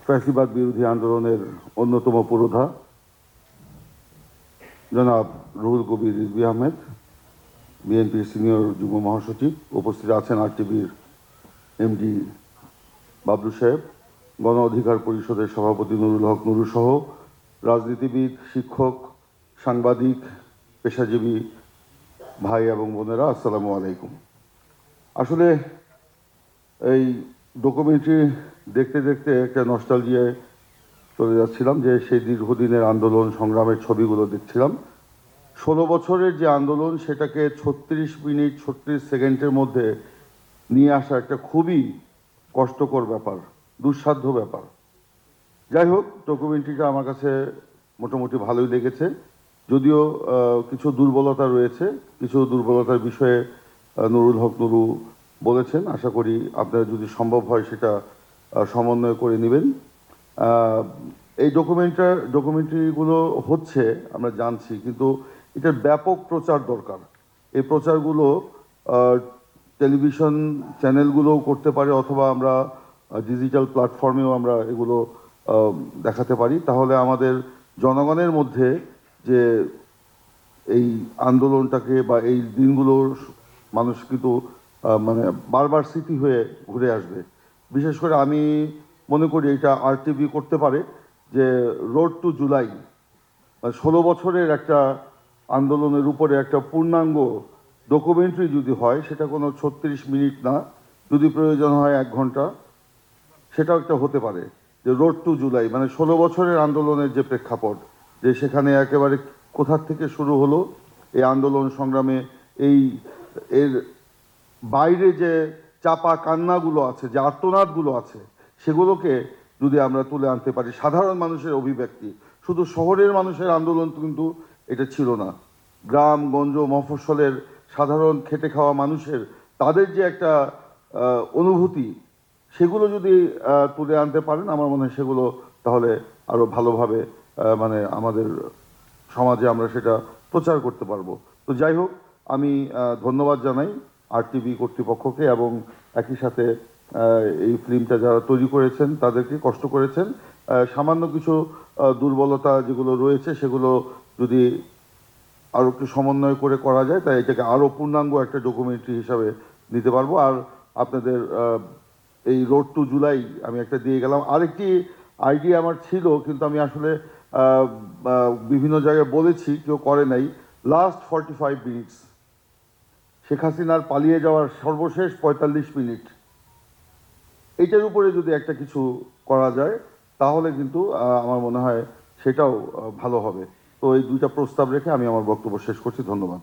ফ্যাসিবাদ বিরোধী আন্দোলনের অন্যতম পুরোধা জনাব রুহুল কবির রিজভী আহমেদ, বিএনপির সিনিয়র যুগ্ম মহাসচিব, উপস্থিত আছেন আরটিভির এমডি বাবলু সাহেব, গণ অধিকার পরিষদের সভাপতি নুরুল হক নুরু সহ রাজনীতিবিদ, শিক্ষক, সাংবাদিক, পেশাজীবী ভাই এবং বোনেরা, আসসালামু আলাইকুম। আসলে এই ডকুমেন্টারি দেখতে দেখতে একটা নস্টালজিয়ায় চলে যাচ্ছিলাম, যে সেই দীর্ঘদিনের আন্দোলন সংগ্রামের ছবিগুলো দেখছিলাম। 16 বছরের যে আন্দোলন, সেটাকে 36 মিনিট 36 সেকেন্ডের মধ্যে নিয়ে আসা একটা খুবই কষ্টকর ব্যাপার, দুঃসাধ্য ব্যাপার। যাই হোক, ডকুমেন্টারিটা আমার কাছে মোটামুটি ভালোই লেগেছে, যদিও কিছু দুর্বলতা রয়েছে। কিছু দুর্বলতার বিষয়ে নুরুল হক নুরু বলেছেন। আশা করি আপনারা যদি সম্ভব হয় সেটা সমন্বয় করে নেবেন। এই ডকুমেন্টারিগুলো হচ্ছে আমরা জানছি, কিন্তু এটার ব্যাপক প্রচার দরকার। এই প্রচারগুলো টেলিভিশন চ্যানেলগুলোও করতে পারে, অথবা আমরা ডিজিটাল প্ল্যাটফর্মেও আমরা এগুলো দেখাতে পারি। তাহলে আমাদের জনগণের মধ্যে যে এই আন্দোলনটাকে বা এই দিনগুলোর মানুষ কিন্তু মানে বারবার স্মৃতি হয়ে ঘুরে আসবে। বিশেষ করে আমি মনে করি এটা আরটিভি করতে পারে, যে রোড টু জুলাই, 16 বছরের একটা আন্দোলনের উপরে একটা পূর্ণাঙ্গ ডকুমেন্টারি যদি হয়, সেটা কোনো 36 মিনিট না, যদি প্রয়োজন হয় 1 ঘন্টা, সেটাও একটা হতে পারে। যে রোড টু জুলাই মানে 16 বছরের আন্দোলনের যে প্রেক্ষাপট, যে সেখানে একেবারে কোথা থেকে শুরু হলো এই আন্দোলন সংগ্রামে, এর বাইরে যে চাপা কান্নাগুলো আছে, যে আর্তনাদগুলো আছে, সেগুলোকে যদি আমরা তুলে আনতে পারি। সাধারণ মানুষের অভিব্যক্তি, শুধু শহরের মানুষের আন্দোলন কিন্তু এটা ছিল না। গ্রাম গঞ্জ মফস্বলের সাধারণ খেটে খাওয়া মানুষের, তাদের যে একটা অনুভূতি, সেগুলো যদি তুলে আনতে পারেন, আমার মনে হয় সেগুলো তাহলে আরও ভালোভাবে মানে আমাদের সমাজে আমরা সেটা প্রচার করতে পারবো। তো যাই হোক, আমি ধন্যবাদ জানাই আরটিভি কর্তৃপক্ষকে, এবং একই সাথে এই ফিল্মটা যারা তৈরি করেছেন তাদেরকে, কষ্ট করেছেন। সামান্য কিছু দুর্বলতা যেগুলো রয়েছে, সেগুলো যদি আরও একটু সমন্বয় করে করা যায়, তাই এটাকে আরও পূর্ণাঙ্গ একটা ডকুমেন্টারি হিসাবে নিতে পারবো। আর আপনাদের এই রোড টু জুলাই আমি একটা দিয়ে গেলাম। আরেকটি আইডিয়া আমার ছিল, কিন্তু আমি আসলে বিভিন্ন জায়গায় বলেছি, কেউ করে নাই। লাস্ট 45 মিনিটস, শেখ হাসিনার পালিয়ে যাওয়ার সর্বশেষ 45 মিনিট, এইটার উপরে যদি একটা কিছু করা যায়, তাহলে কিন্তু আমার মনে হয় সেটাও ভালো হবে। তো এই দুইটা প্রস্তাব রেখে আমি আমার বক্তব্য শেষ করছি। ধন্যবাদ।